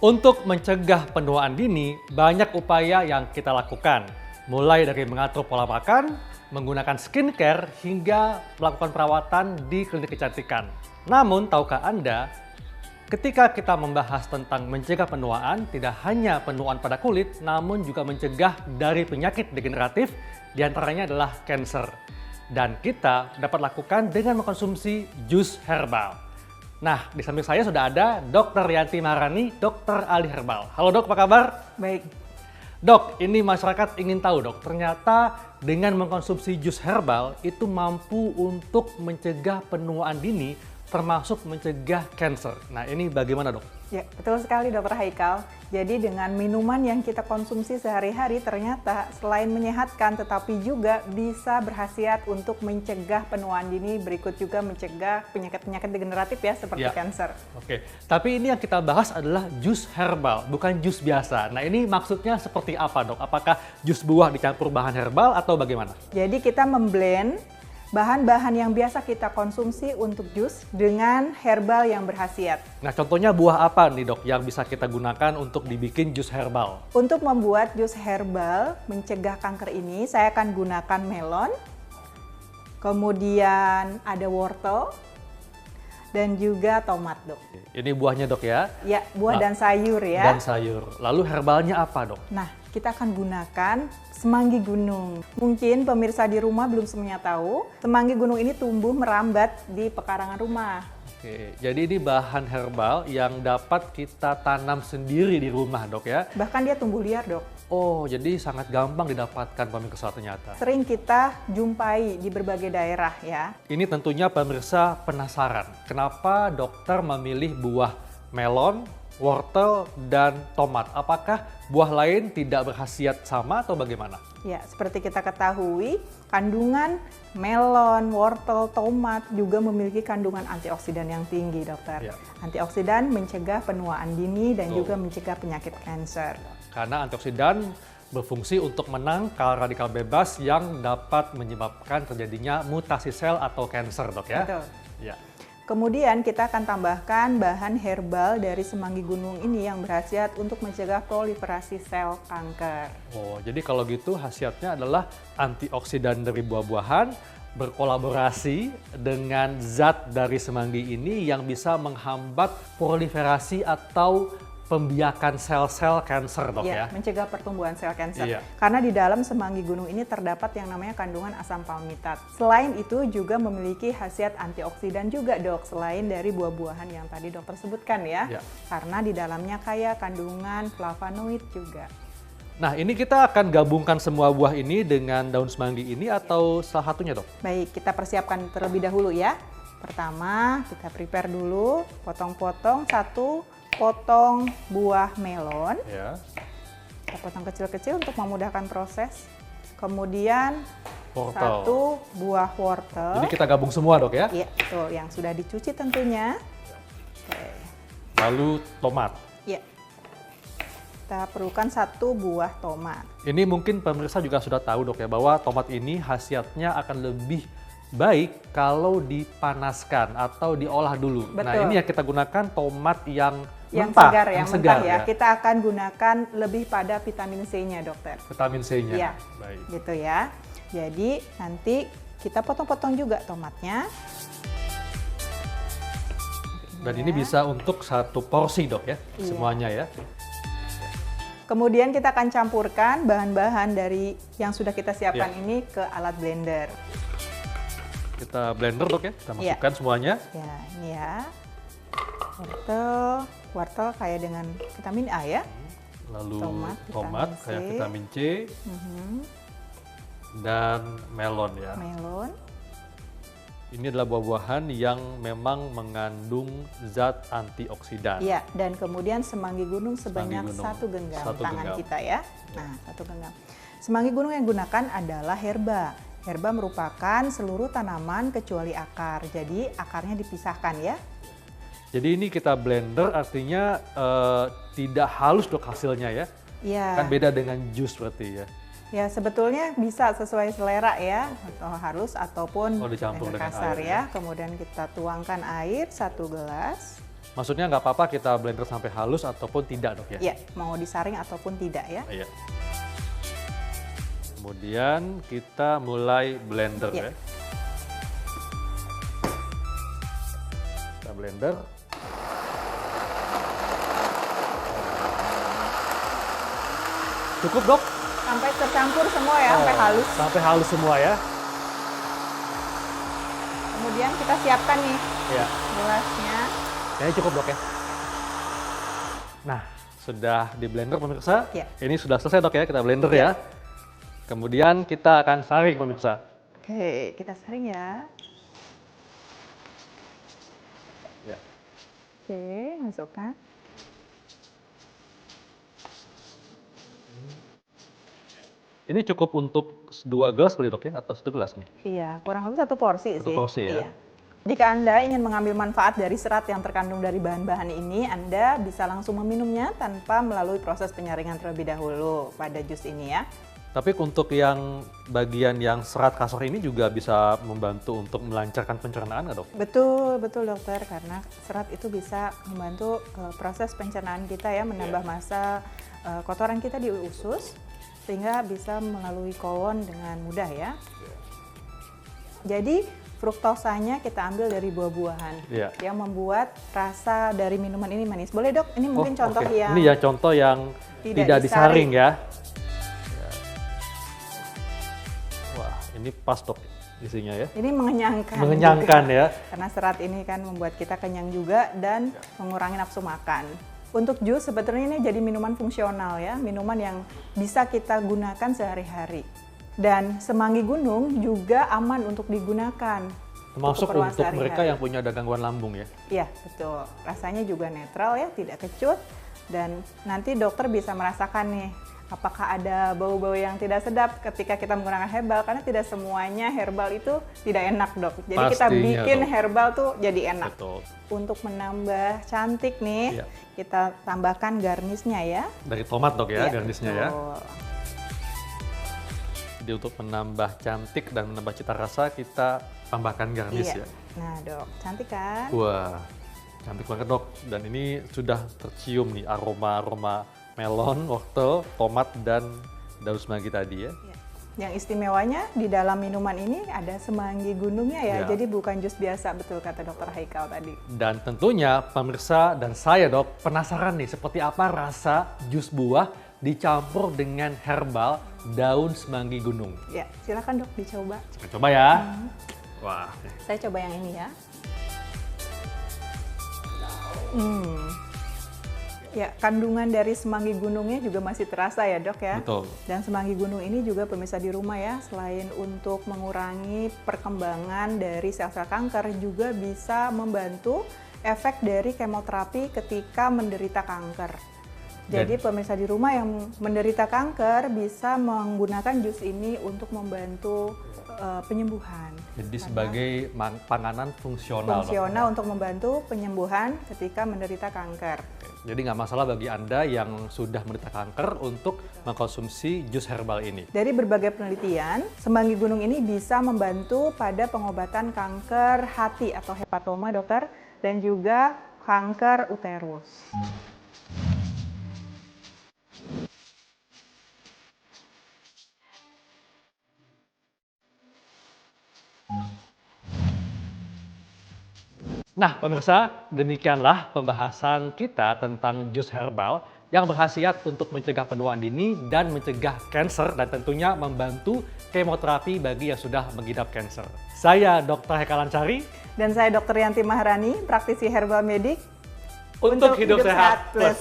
Untuk mencegah penuaan dini, banyak upaya yang kita lakukan. Mulai dari mengatur pola makan, menggunakan skincare, hingga melakukan perawatan di klinik kecantikan. Namun, tahukah Anda, ketika kita membahas tentang mencegah penuaan, tidak hanya penuaan pada kulit, namun juga mencegah dari penyakit degeneratif, diantaranya adalah kanker. Dan kita dapat lakukan dengan mengkonsumsi jus herbal. Nah, di samping saya sudah ada Dr. Yanti Maharani, dokter ahli herbal. Halo dok, apa kabar? Baik. Dok, ini masyarakat ingin tahu dok, ternyata dengan mengkonsumsi jus herbal itu mampu untuk mencegah penuaan dini, termasuk mencegah kanker. Nah, ini bagaimana dok? Ya, betul sekali Dr. Haikal. Jadi dengan minuman yang kita konsumsi sehari-hari ternyata selain menyehatkan tetapi juga bisa berkhasiat untuk mencegah penuaan dini, berikut juga mencegah penyakit-penyakit degeneratif ya seperti kanker. Oke, tapi ini yang kita bahas adalah jus herbal, bukan jus biasa. Nah, ini maksudnya seperti apa dok? Apakah jus buah dicampur bahan herbal atau bagaimana? Jadi kita memblend bahan-bahan yang biasa kita konsumsi untuk jus dengan herbal yang berkhasiat. Nah, contohnya buah apa nih dok yang bisa kita gunakan untuk dibikin jus herbal? Untuk membuat jus herbal mencegah kanker ini, saya akan gunakan melon, kemudian ada wortel, dan juga tomat dok. Ini buahnya dok ya? Ya, buah dan sayur ya. Dan sayur. Lalu herbalnya apa dok? Nah, kita akan gunakan semanggi gunung. Mungkin pemirsa di rumah belum semuanya tahu, semanggi gunung ini tumbuh merambat di pekarangan rumah. Oke, jadi ini bahan herbal yang dapat kita tanam sendiri di rumah dok ya? Bahkan dia tumbuh liar dok. Oh, jadi sangat gampang didapatkan pemirsa ternyata. Sering kita jumpai di berbagai daerah ya. Ini tentunya pemirsa penasaran, kenapa dokter memilih buah melon, wortel, dan tomat? Apakah buah lain tidak berkhasiat sama atau bagaimana? Ya, seperti kita ketahui, kandungan melon, wortel, tomat juga memiliki kandungan antioksidan yang tinggi, dokter. Ya. Antioksidan mencegah penuaan dini dan Betul. juga mencegah penyakit kanker. Karena antioksidan berfungsi untuk menangkal radikal bebas yang dapat menyebabkan terjadinya mutasi sel atau kanker, dok ya? Betul. Ya. Kemudian kita akan tambahkan bahan herbal dari semanggi gunung ini yang berkhasiat untuk mencegah proliferasi sel kanker. Oh, jadi kalau gitu khasiatnya adalah antioksidan dari buah-buahan berkolaborasi dengan zat dari semanggi ini yang bisa menghambat proliferasi atau pembiakan sel-sel kanker, dok ya? Mencegah pertumbuhan sel kanker. Iya. Karena di dalam semanggi gunung ini terdapat yang namanya kandungan asam palmitat. Selain itu juga memiliki khasiat antioksidan juga dok, selain dari buah-buahan yang tadi dokter sebutkan ya. Iya. Karena di dalamnya kaya kandungan flavonoid juga. Nah, ini kita akan gabungkan semua buah ini dengan daun semanggi ini atau salah satunya, dok? Baik, kita persiapkan terlebih dahulu ya. Pertama, kita prepare dulu, potong-potong satu potong buah melon. Ya. Kita potong kecil-kecil untuk memudahkan proses. Kemudian Wortel. satu buah wortel. Jadi kita gabung semua, dok ya? Iya, betul. Yang sudah dicuci tentunya. Oke. Lalu tomat. Iya. Kita perlukan satu buah tomat. Ini mungkin pemirsa juga sudah tahu, dok ya, bahwa tomat ini khasiatnya akan lebih baik kalau dipanaskan atau diolah dulu. Nah, Betul. ini yang kita gunakan tomat yang Yang mentah, segar, yang mentah ya. ya. Kita akan gunakan lebih pada vitamin C-nya, dokter. Vitamin C-nya. Iya. Baik. Gitu ya. Jadi nanti kita potong-potong juga tomatnya. Dan Ya. ini bisa untuk satu porsi, dok ya, Iya. semuanya ya. Kemudian kita akan campurkan bahan-bahan dari yang sudah kita siapkan Iya. ini ke alat blender. Kita blender, dok ya, kita Iya. masukkan semuanya. Ya, ini ya. Wortel kaya dengan vitamin A ya. Lalu Tomat, tomat vitamin C. kayak vitamin C Mhm. dan melon ya. Melon. Ini adalah buah-buahan yang memang mengandung zat antioksidan. Iya, dan kemudian semanggi gunung sebanyak Semanggi gunung. satu genggam Satu tangan genggam. kita ya. Nah, satu genggam. Semanggi gunung yang digunakan adalah herba. Herba merupakan seluruh tanaman kecuali akar. Jadi akarnya dipisahkan ya. Jadi ini kita blender artinya tidak halus, dok, hasilnya ya. Iya. Kan beda dengan jus berarti ya. Ya sebetulnya bisa sesuai selera ya, atau halus ataupun Oh, dicampur blender dengan kasar air, ya. Kemudian kita tuangkan air 1 gelas. Maksudnya nggak apa-apa kita blender sampai halus ataupun tidak, Dok, ya? Iya, mau disaring ataupun tidak ya. Iya. Kemudian kita mulai blender Iya. ya. Kita blender. Cukup, Dok? Sampai tercampur semua ya, sampai halus. Sampai halus semua ya. Kemudian kita siapkan nih Iya. gelasnya. Kayaknya cukup, Dok, ya. Nah, sudah di blender pemirsa. Iya. Ini sudah selesai, Dok, ya, kita blender ya. Kemudian kita akan saring pemirsa. Oke, kita saring ya. Ya. Oke, masukkan. Ini cukup untuk 2 gelas kali, Dok, ya, atau 1 gelas nih? Iya, kurang lebih 1 porsi Satu sih. porsi ya. Iya. Jika Anda ingin mengambil manfaat dari serat yang terkandung dari bahan-bahan ini, Anda bisa langsung meminumnya tanpa melalui proses penyaringan terlebih dahulu pada jus ini ya. Tapi untuk yang bagian yang serat kasar ini juga bisa membantu untuk melancarkan pencernaan nggak, Dok? Betul, betul dokter, karena serat itu bisa membantu proses pencernaan kita ya, menambah massa kotoran kita di usus, sehingga bisa melalui kolon dengan mudah ya. Jadi fruktosanya kita ambil dari buah-buahan yang membuat rasa dari minuman ini manis. Boleh, Dok? Ini mungkin contoh yang ini ya contoh yang tidak disaring ya. Wah, ini pas, Dok, isinya ya. Ini mengenyangkan. Mengenyangkan juga. ya. Karena serat ini kan membuat kita kenyang juga dan mengurangi nafsu makan. Untuk jus sebetulnya ini jadi minuman fungsional ya, minuman yang bisa kita gunakan sehari-hari. Dan semanggi gunung juga aman untuk digunakan. Termasuk keperluan untuk mereka sehari-hari. yang punya ada gangguan lambung ya. Iya, betul. Rasanya juga netral ya, tidak kecut. Dan nanti dokter bisa merasakan nih, apakah ada bau-bau yang tidak sedap ketika kita menggunakan herbal. Karena tidak semuanya herbal itu tidak enak, Dok. Jadi kita Pastinya, bikin Dok. herbal tuh jadi enak. Betul. Untuk menambah cantik nih, Iya. kita tambahkan garnisnya ya. Dari tomat, Dok, ya, Iya, garnisnya ya. betul. Jadi untuk menambah cantik dan menambah cita rasa kita tambahkan garnis Iya. ya. Nah, Dok, cantik kan? Wah, cantik banget, Dok. Dan ini sudah tercium nih aroma-aroma melon, wortel, tomat, dan daun semanggi tadi ya. Iya. Yang istimewanya di dalam minuman ini ada semanggi gunungnya ya, Iya. jadi bukan jus biasa, betul kata Dokter Haikal tadi. Dan tentunya pemirsa dan saya, Dok, penasaran nih seperti apa rasa jus buah dicampur dengan herbal daun semanggi gunung. Ya, silakan Dok dicoba. Kita coba ya. Wah. Saya coba yang ini ya. Ya, kandungan dari semanggi gunungnya juga masih terasa ya, Dok ya. Betul. Dan semanggi gunung ini juga pemirsa di rumah ya, selain untuk mengurangi perkembangan dari sel-sel kanker, juga bisa membantu efek dari kemoterapi ketika menderita kanker. Jadi pemirsa di rumah yang menderita kanker bisa menggunakan jus ini untuk membantu penyembuhan. Jadi sebagai panganan fungsional. Dok. Fungsional untuk membantu penyembuhan ketika menderita kanker. Jadi nggak masalah bagi Anda yang sudah menderita kanker untuk mengkonsumsi jus herbal ini. Dari berbagai penelitian, semanggi gunung ini bisa membantu pada pengobatan kanker hati atau hepatoma, dokter, dan juga kanker uterus. Nah, pemirsa, demikianlah pembahasan kita tentang jus herbal yang berkhasiat untuk mencegah penuaan dini dan mencegah kanker dan tentunya membantu kemoterapi bagi yang sudah mengidap kanker. Saya Dr. Haikal Ansari. Dan saya Dr. Yanti Maharani, praktisi herbal medik Untuk hidup sehat plus.